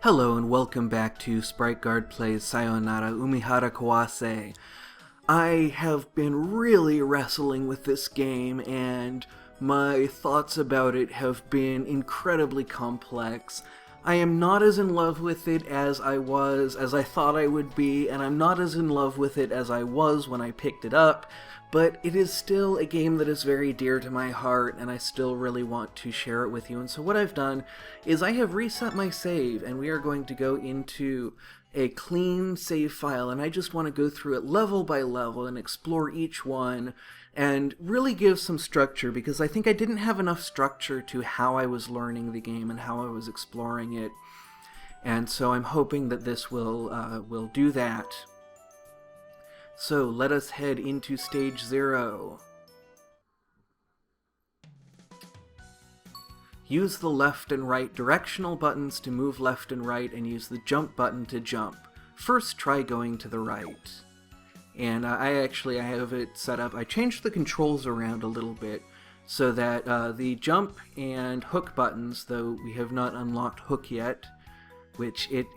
Hello and welcome back to Sprite Guard Plays Sayonara Umihara Kawase. I have been really wrestling with this game and my thoughts about it have been incredibly complex. I am not as in love with it as I thought I would be, and I'm not as in love with it as I was when I picked it up, but it is still a game that is very dear to my heart, and I still really want to share it with you. And so what I've done is I have reset my save, and we are going to go into a clean save file, and I just want to go through it level by level and explore each one and really give some structure, because I think I didn't have enough structure to how I was learning the game and how I was exploring it. And so I'm hoping that this will do that. So let us head into stage 0. Use the left and right directional buttons to move left and right, and use the jump button to jump. First try going to the right. And I have it set up. I changed the controls around a little bit so that the jump and hook buttons, though we have not unlocked hook yet, which it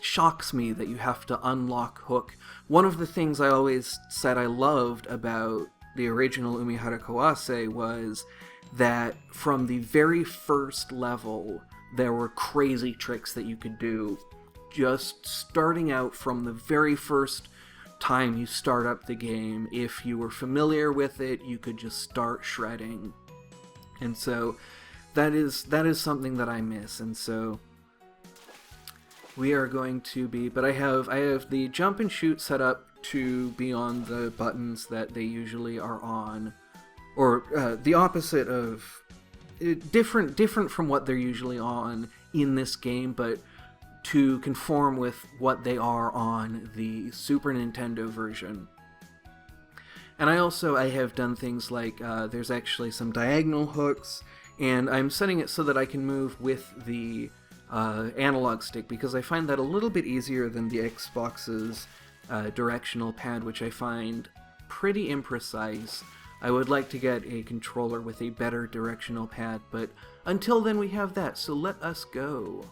shocks me that you have to unlock hook. One of the things I always said I loved about the original Umihara Kawase was that from the very first level, there were crazy tricks that you could do. Just starting out from the very first time you start up the game, if you were familiar with it, you could just start shredding. And so that is something that I miss, and so we are going to be, but I have the jump and shoot set up to be on the buttons that they usually are on, or the opposite of different from what they're usually on in this game, but to conform with what they are on the Super Nintendo version. And I have done things like there's actually some diagonal hooks, and I'm setting it so that I can move with the analog stick, because I find that a little bit easier than the Xbox's directional pad, which I find pretty imprecise. I would like to get a controller with a better directional pad, but until then we have that, so let us go.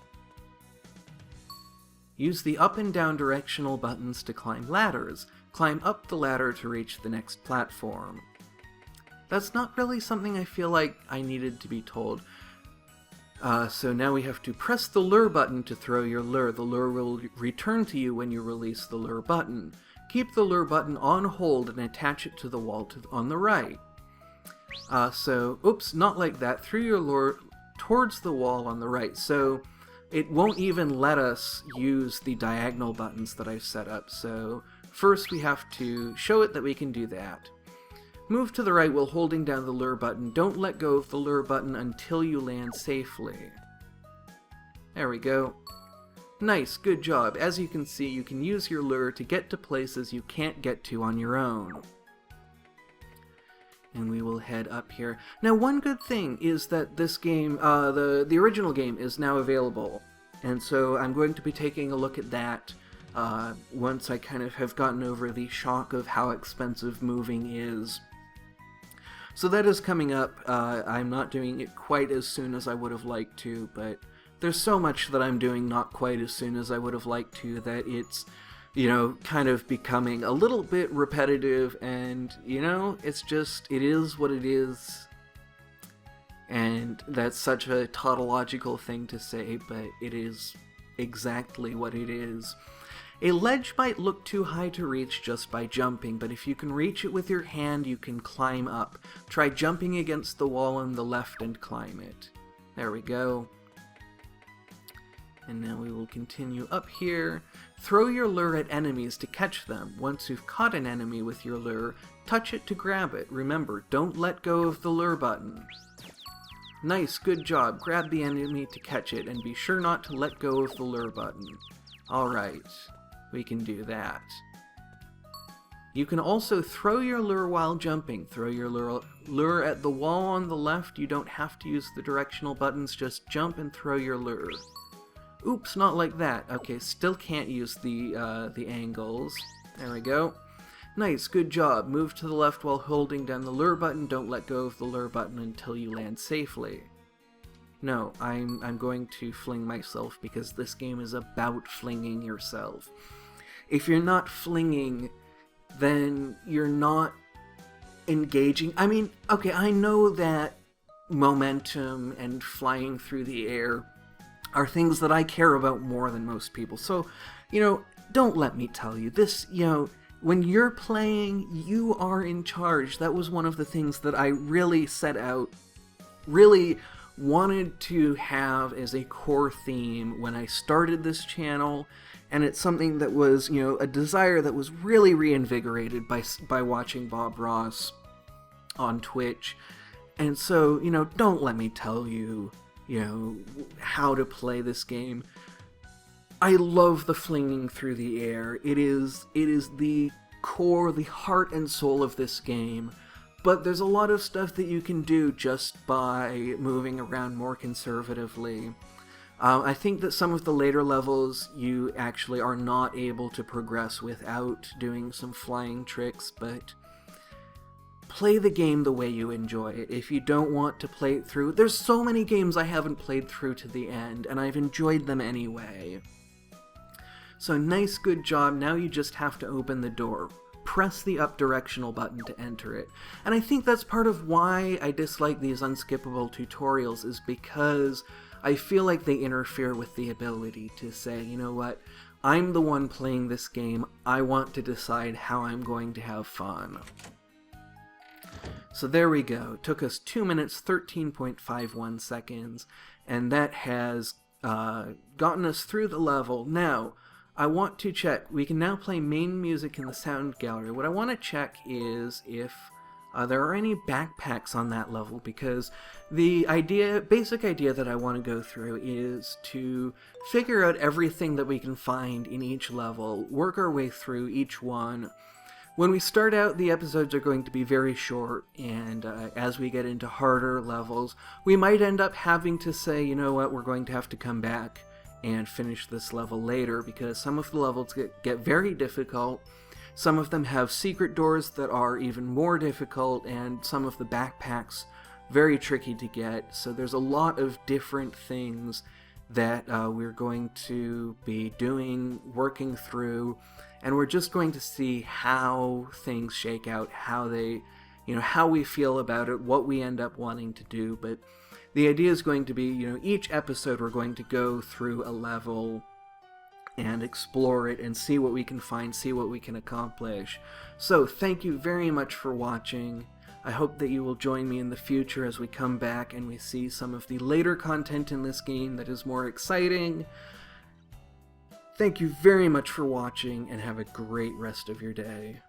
Use the up and down directional buttons to climb ladders. Climb up the ladder to reach the next platform. That's not really something I feel like I needed to be told. So now we have to press the lure button to throw your lure. The lure will return to you when you release the lure button. Keep the lure button on hold and attach it to the wall on the right. Oops, not like that. Throw your lure towards the wall on the right. So it won't even let us use the diagonal buttons that I've set up. So first we have to show it that we can do that. Move to the right while holding down the lure button. Don't let go of the lure button until you land safely. There we go. Nice, good job. As you can see, you can use your lure to get to places you can't get to on your own. And we will head up here. Now, one good thing is that this game, the original game, is now available. And so I'm going to be taking a look at that once I kind of have gotten over the shock of how expensive moving is. So that is coming up. I'm not doing it quite as soon as I would have liked to, but there's so much that I'm doing not quite as soon as I would have liked to that it's, kind of becoming a little bit repetitive, and, it's just, it is what it is. And that's such a tautological thing to say, but it is exactly what it is. A ledge might look too high to reach just by jumping, but if you can reach it with your hand, you can climb up. Try jumping against the wall on the left and climb it. There we go. And now we will continue up here. Throw your lure at enemies to catch them. Once you've caught an enemy with your lure, touch it to grab it. Remember, don't let go of the lure button. Nice, good job. Grab the enemy to catch it, and be sure not to let go of the lure button. Alright, we can do that. You can also throw your lure while jumping. Throw your lure at the wall on the left. You don't have to use the directional buttons, just jump and throw your lure. Oops, not like that. Okay, still can't use the angles. There we go. Nice, good job. Move to the left while holding down the lure button. Don't let go of the lure button until you land safely. No, I'm going to fling myself because this game is about flinging yourself. If you're not flinging, then you're not engaging. I mean, okay, I know that momentum and flying through the air are things that I care about more than most people. So, don't let me tell you this, when you're playing, you are in charge. That was one of the things that I really set out, really wanted to have as a core theme when I started this channel, and it's something that was, a desire that was really reinvigorated by watching Bob Ross on Twitch. And so, don't let me tell you, how to play this game. I love the flinging through the air. It is the core, the heart and soul of this game. But there's a lot of stuff that you can do just by moving around more conservatively. I think that some of the later levels you actually are not able to progress without doing some flying tricks, but play the game the way you enjoy it. If you don't want to play it through, there's so many games I haven't played through to the end, and I've enjoyed them anyway. So nice, good job. Now you just have to open the door. Press the up directional button to enter it. And I think that's part of why I dislike these unskippable tutorials, is because I feel like they interfere with the ability to say, you know what, I'm the one playing this game, I want to decide how I'm going to have fun. So there we go. It took us 2 minutes, 13.51 seconds, and that has gotten us through the level. Now, I want to check. We can now play main music in the sound gallery. What I want to check is if there are any backpacks on that level, because the basic idea that I want to go through is to figure out everything that we can find in each level, work our way through each one. When we start out, the episodes are going to be very short, and as we get into harder levels, we might end up having to say, you know what, we're going to have to come back and finish this level later, because some of the levels get very difficult. Some of them have secret doors that are even more difficult, and some of the backpacks very tricky to get. So there's a lot of different things that we're going to be doing, working through, and we're just going to see how things shake out, how they, how we feel about it, what we end up wanting to do. But the idea is going to be, each episode we're going to go through a level and explore it and see what we can find, see what we can accomplish. So thank you very much for watching. I hope that you will join me in the future as we come back and we see some of the later content in this game that is more exciting. Thank you very much for watching, and have a great rest of your day.